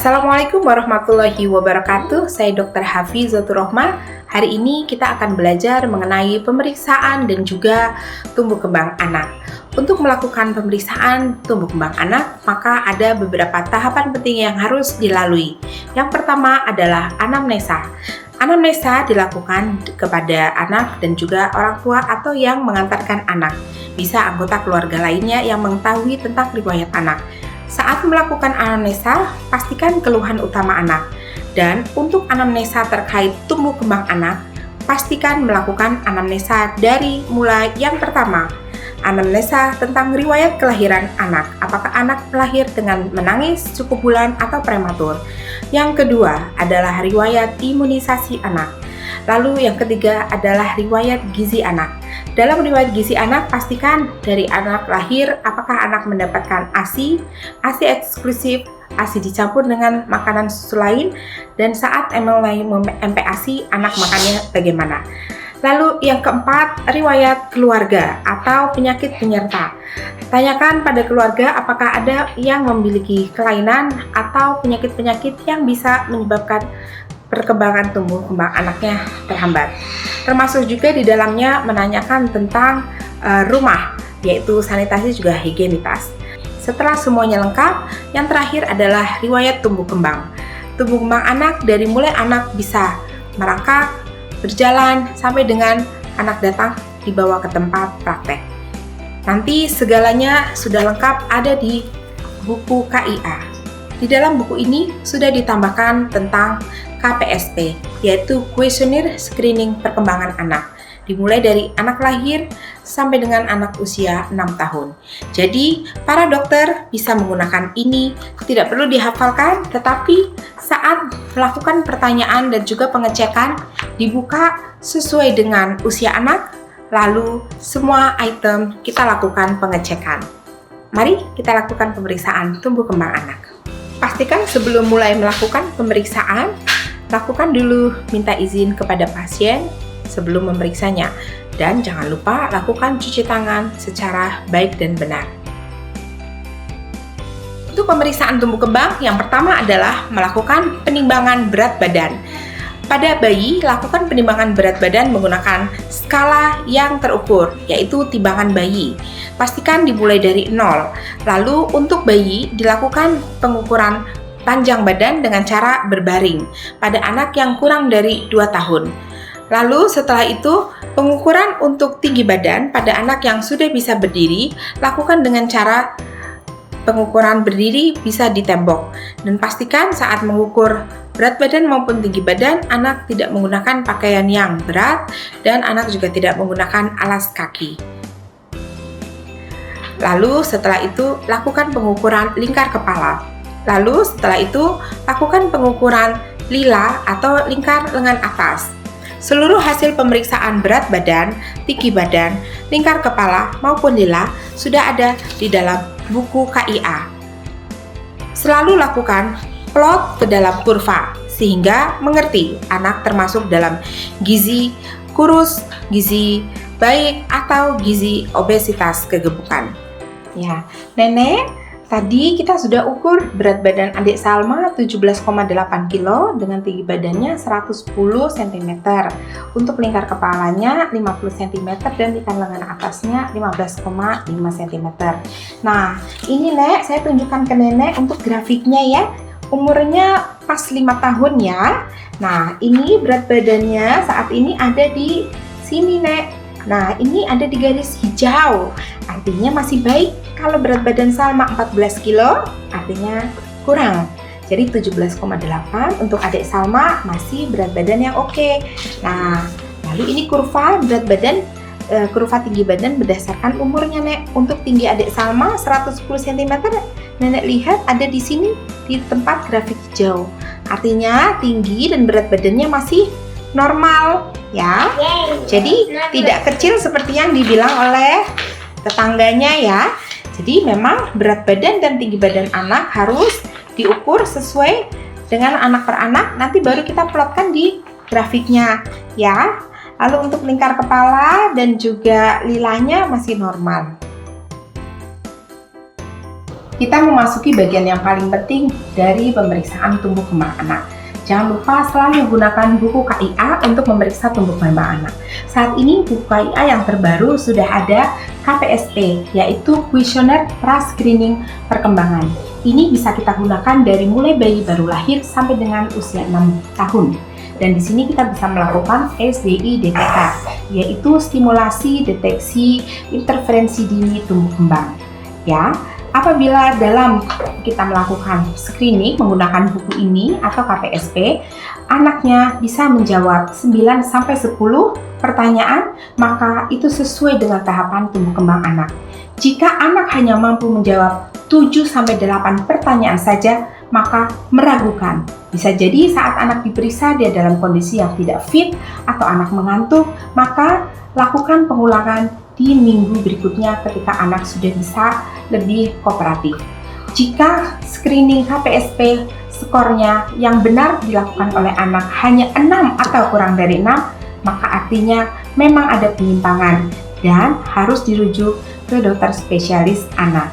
Assalamualaikum warahmatullahi wabarakatuh. Saya Dr. Hafizatur Rohmah. Hari ini kita akan belajar mengenai pemeriksaan dan juga tumbuh kembang anak. Untuk melakukan pemeriksaan tumbuh kembang anak, maka ada beberapa tahapan penting yang harus dilalui. Yang pertama adalah anamnesa. Anamnesa dilakukan kepada anak dan juga orang tua atau yang mengantarkan anak. Bisa anggota keluarga lainnya yang mengetahui tentang riwayat anak. Saat melakukan anamnesa, pastikan keluhan utama anak. Dan untuk anamnesa terkait tumbuh kembang anak, pastikan melakukan anamnesa dari mulai yang pertama. Anamnesa tentang riwayat kelahiran anak. Apakah anak lahir dengan menangis, cukup bulan, atau prematur? Yang kedua adalah riwayat imunisasi anak. Lalu yang ketiga adalah riwayat gizi anak. Dalam riwayat gizi anak, pastikan dari anak lahir apakah anak mendapatkan ASI eksklusif, ASI dicampur dengan makanan susu lain, dan saat mulai MPASI, anak makannya bagaimana. Lalu yang keempat, riwayat keluarga atau penyakit penyerta. Tanyakan pada keluarga apakah ada yang memiliki kelainan atau penyakit-penyakit yang bisa menyebabkan perkembangan tumbuh kembang anaknya terhambat. Termasuk juga di dalamnya menanyakan tentang rumah, yaitu sanitasi juga higienitas. Setelah semuanya lengkap, yang terakhir adalah riwayat tumbuh kembang. Tumbuh kembang anak dari mulai anak bisa merangkak, berjalan, sampai dengan anak datang dibawa ke tempat praktek. Nanti segalanya sudah lengkap ada di buku KIA. Di dalam buku ini sudah ditambahkan tentang KPSP, yaitu Kuesioner Screening Perkembangan Anak, dimulai dari anak lahir sampai dengan anak usia 6 tahun. Jadi, para dokter bisa menggunakan ini, tidak perlu dihafalkan, tetapi saat melakukan pertanyaan dan juga pengecekan, dibuka sesuai dengan usia anak, lalu semua item kita lakukan pengecekan. Mari kita lakukan pemeriksaan tumbuh kembang anak. Pastikan sebelum mulai melakukan pemeriksaan, lakukan dulu minta izin kepada pasien sebelum memeriksanya. Dan jangan lupa lakukan cuci tangan secara baik dan benar. Untuk pemeriksaan tumbuh kembang, yang pertama adalah melakukan penimbangan berat badan. Pada bayi, lakukan penimbangan berat badan menggunakan skala yang terukur, yaitu timbangan bayi. Pastikan dimulai dari 0. Lalu untuk bayi, dilakukan pengukuran panjang badan dengan cara berbaring pada anak yang kurang dari 2 tahun. Lalu setelah itu, pengukuran untuk tinggi badan pada anak yang sudah bisa berdiri, lakukan dengan cara pengukuran berdiri bisa di tembok. Dan pastikan saat mengukur berat badan maupun tinggi badan, anak tidak menggunakan pakaian yang berat dan anak juga tidak menggunakan alas kaki. Lalu setelah itu, lakukan pengukuran lingkar kepala. Lalu setelah itu, lakukan pengukuran lila atau lingkar lengan atas. Seluruh hasil pemeriksaan berat badan, tinggi badan, lingkar kepala maupun lila sudah ada di dalam buku KIA. Selalu lakukan plot ke dalam kurva sehingga mengerti anak termasuk dalam gizi kurus, gizi baik, atau gizi obesitas kegemukan. Ya, Nenek, tadi kita sudah ukur berat badan adik Salma 17,8 kg dengan tinggi badannya 110 cm. Untuk lingkar kepalanya 50 cm dan lingkar lengan atasnya 15,5 cm. Nah, ini Nek, saya tunjukkan ke Nenek untuk grafiknya ya. Umurnya pas 5 tahun ya. Nah, ini berat badannya saat ini ada di sini Nek. Nah, ini ada di garis hijau, artinya masih baik. Kalau berat badan Salma 14 kg, artinya kurang. Jadi 17,8 untuk adik Salma masih berat badan yang oke. Nah, lalu ini kurva berat badan, kurva tinggi badan berdasarkan umurnya Nek. Untuk tinggi adik Salma 110 cm, Nenek lihat ada di sini di tempat grafik hijau. Artinya tinggi dan berat badannya masih normal ya. Jadi tidak kecil seperti yang dibilang oleh tetangganya ya. Jadi memang berat badan dan tinggi badan anak harus diukur sesuai dengan anak per anak. Nanti baru kita plotkan di grafiknya ya. Lalu untuk lingkar kepala dan juga lilanya masih normal. Kita memasuki bagian yang paling penting dari pemeriksaan tumbuh kembang anak. Jangan lupa selalu menggunakan buku KIA untuk memeriksa tumbuh kembang anak. Saat ini buku KIA yang terbaru sudah ada KPSP, yaitu Kuesioner Pra-Screening Perkembangan. Ini bisa kita gunakan dari mulai bayi baru lahir sampai dengan usia 6 tahun. Dan di sini kita bisa melakukan SDI-DTK, yaitu stimulasi deteksi interferensi dini tumbuh kembang. Ya, apabila dalam kita melakukan screening menggunakan buku ini atau KPSP, anaknya bisa menjawab 9-10 pertanyaan, maka itu sesuai dengan tahapan tumbuh kembang anak. Jika anak hanya mampu menjawab 7-8 pertanyaan saja, maka meragukan. Bisa jadi saat anak diperiksa dia dalam kondisi yang tidak fit atau anak mengantuk, maka lakukan pengulangan di minggu berikutnya ketika anak sudah bisa lebih kooperatif. Jika screening KPSP skornya yang benar dilakukan oleh anak hanya 6 atau kurang dari 6, maka artinya memang ada penyimpangan dan harus dirujuk ke dokter spesialis anak.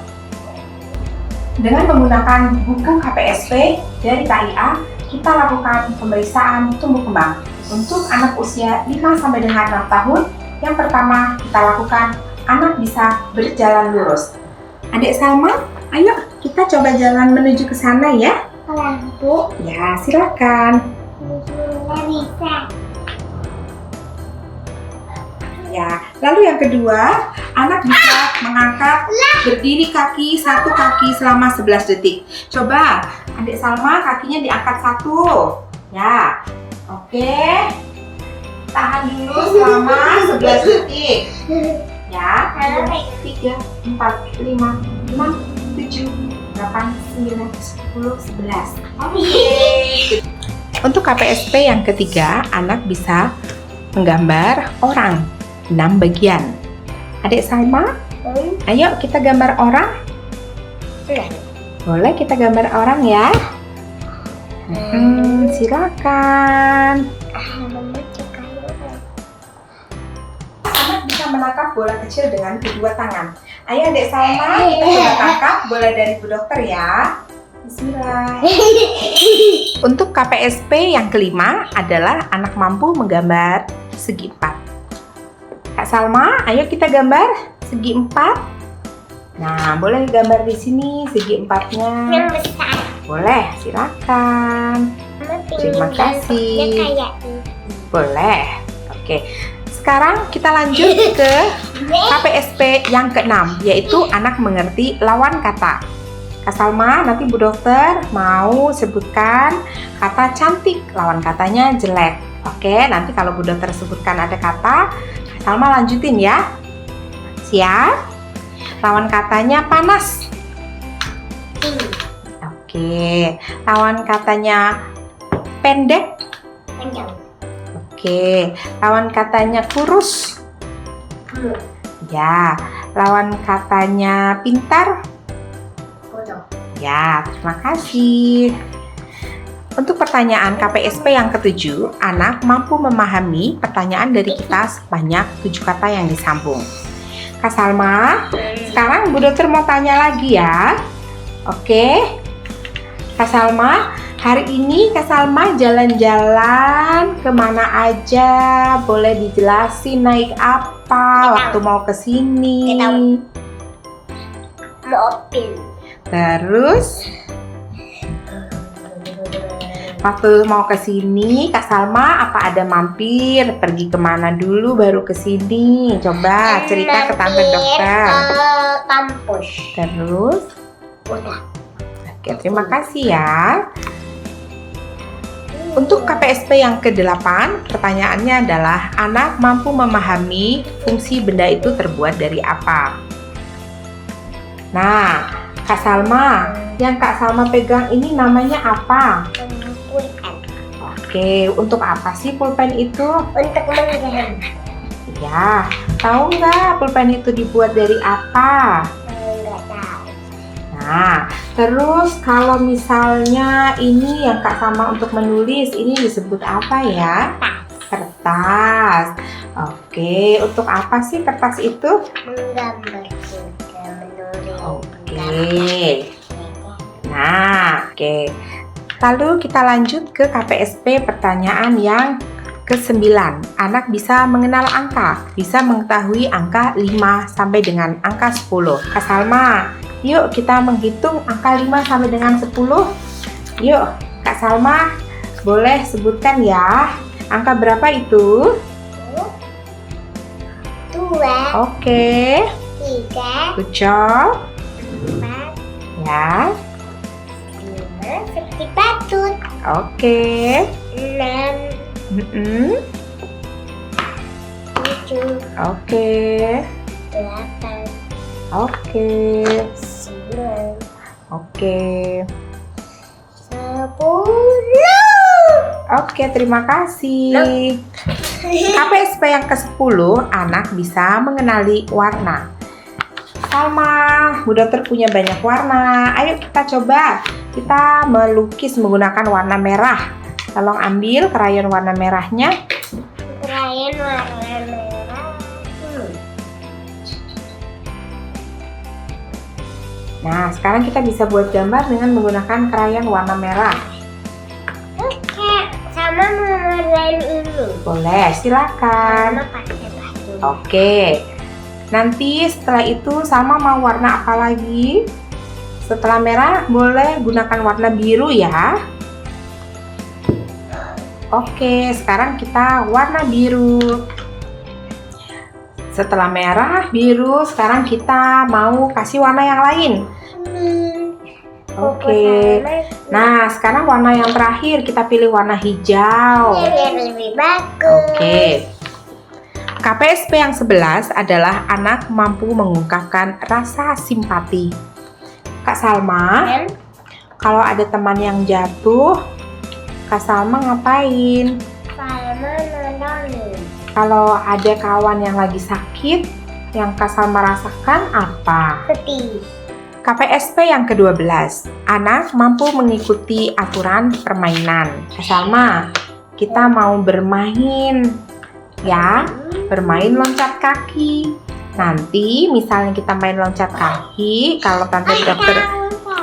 Dengan menggunakan buku KPSP dari KIA, kita lakukan pemeriksaan tumbuh kembang. Untuk anak usia 5 sampai dengan 6 tahun, yang pertama kita lakukan anak bisa berjalan lurus. Adik Salma, ayo kita coba jalan menuju ke sana ya. Bu. Ya, silakan. Nggak bisa. Ya, lalu yang kedua, anak bisa mengangkat berdiri satu kaki selama 11 detik. Coba, adik Salma kakinya diangkat satu. Ya, oke. Tahan dulu selama 11 detik. Ya, 3, 4, 5, 6, 7, 8, 9, 10, 11. Oke. Untuk KPSP yang ketiga, anak bisa menggambar orang 6 bagian. Adik Salma, ayo kita gambar orang. Boleh kita gambar orang ya? Silakan. Anak bisa menangkap bola kecil dengan kedua tangan. Ayo adik Salma, kita coba tangkap bola dari Bu Dokter ya. Bismillah. Untuk KPSP yang kelima adalah anak mampu menggambar segi 4. Kak Salma, ayo kita gambar segi 4. Nah, boleh gambar di sini segi 4-nya. Yang besar. Boleh, silakan. Terima kasih. Boleh. Oke. Sekarang kita lanjut ke KPSP yang keenam, yaitu anak mengerti lawan kata. Kak Salma, nanti Bu Dokter mau sebutkan kata cantik, lawan katanya jelek. Oke, nanti kalau Bu Dokter sebutkan ada kata, Kak Salma lanjutin ya. Siap? Lawan katanya panas. Oke, lawan katanya pendek. Panjang. Oke, lawan katanya kurus. Ya, lawan katanya pintar. Bodoh. Ya, terima kasih. Untuk pertanyaan KPSP yang ketujuh, anak mampu memahami pertanyaan dari kita sebanyak 7 kata yang disambung. Kak Salma, sekarang Bu Dokter mau tanya lagi ya. Oke. Kak Salma, hari ini Kak Salma jalan-jalan kemana aja? Boleh dijelasin naik apa? Waktu mau ke sini? Mobil. Terus waktu mau ke sini, Kak Salma apa ada mampir? Pergi kemana dulu baru ke sini? Coba cerita ke Tante Dokter. Ke kampus. Terus? Udah. Oke, terima kasih ya. Untuk KPSP yang ke-8, pertanyaannya adalah anak mampu memahami fungsi benda itu terbuat dari apa? Nah, Kak Salma, yang Kak Salma pegang ini namanya apa? Pulpen. Oke, untuk apa sih pulpen itu? Untuk menggambar. Ya, tahu nggak pulpen itu dibuat dari apa? Enggak tahu. Nah, terus kalau misalnya ini yang Kak Salma untuk menulis, ini disebut apa ya? Kertas. Oke, untuk apa sih kertas itu? Menggambar juga menulis. Oke. Nah, oke. Lalu kita lanjut ke KPSP pertanyaan yang ke-9. Anak bisa mengenal angka, bisa mengetahui angka 5 sampai dengan angka 10. Kak Salma, yuk kita menghitung angka 5 sampai dengan 10. Yuk, Kak Salma, boleh sebutkan ya, angka berapa itu? 2, Oke, 3, good job. 4, Ya, 5, seperti patut. oke. 6, Mm-mm. 7, Oke, 8, oke, 9, oke. 10. Oke, terima kasih. KPSP yang ke-10, anak bisa mengenali warna. Salma, Bu Dokter punya banyak warna. Ayo kita coba. Kita melukis menggunakan warna merah. Tolong ambil krayon warna merahnya. Krayon warna merah. Nah, sekarang kita bisa buat gambar dengan menggunakan krayon warna merah. Oke, sama mewarnain ini. Boleh, silakan. Sama pakai baju. Oke. Nanti setelah itu Salma mau warna apa lagi? Setelah merah boleh gunakan warna biru ya. Oke, sekarang kita warna biru. Setelah merah, biru, sekarang kita mau kasih warna yang lain. Oke. Nah, sekarang warna yang terakhir kita pilih warna hijau. Biar lebih bagus. Oke. KPSP yang 11 adalah anak mampu mengungkapkan rasa simpati. Kak Salma, Dan kalau ada teman yang jatuh, Kak Salma ngapain? Salma nolongin. Kalau ada kawan yang lagi sakit, yang Kak Salma rasakan apa? Sedih. KPSP yang ke-12, anak mampu mengikuti aturan permainan. Kak Salma, kita mau bermain, ya, bermain loncat kaki. Nanti misalnya kita main loncat kaki, kalau Tante Dokter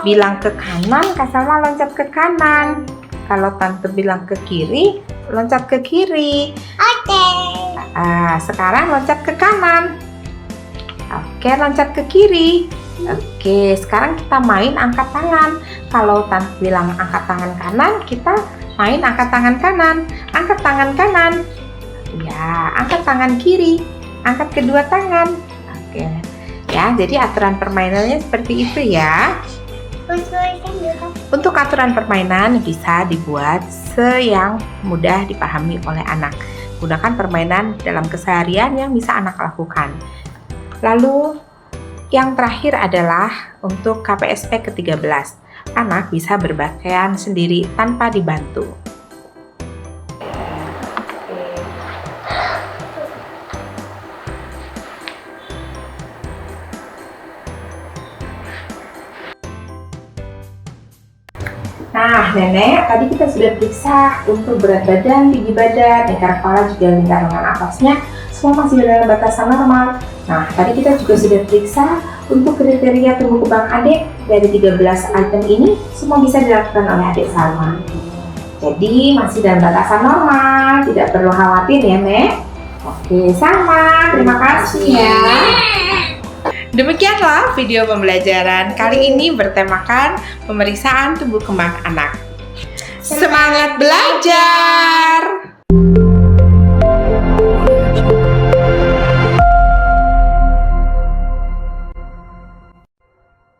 bilang ke kanan, Kak Salma loncat ke kanan. Kalau Tante bilang ke kiri, loncat ke kiri. Oke. Sekarang loncat ke kanan. Oke, loncat ke kiri. Oke, sekarang kita main angkat tangan. Kalau Tante bilang angkat tangan kanan, kita main angkat tangan kanan. Angkat tangan kanan. Ya, angkat tangan kiri. Angkat kedua tangan. Oke. Ya, jadi aturan permainannya seperti itu ya. Untuk aturan permainan bisa dibuat yang mudah dipahami oleh anak. Gunakan permainan dalam keseharian yang bisa anak lakukan. Lalu yang terakhir adalah untuk KPSP ke-13. Anak bisa berpakaian sendiri tanpa dibantu. Nah, Nenek, tadi kita sudah periksa untuk berat badan, tinggi badan, lingkar kepala, juga lingkar lengan atasnya, semua masih dalam batasan normal. Nah, tadi kita juga sudah periksa untuk kriteria tumbuh kembang adik dari 13 item ini, semua bisa dilakukan oleh adik Salma. Jadi, masih dalam batasan normal, tidak perlu khawatir ya, Nek. Oke, Salma, terima kasih ya. Demikianlah video pembelajaran kali ini bertemakan pemeriksaan tumbuh kembang anak. Semangat belajar!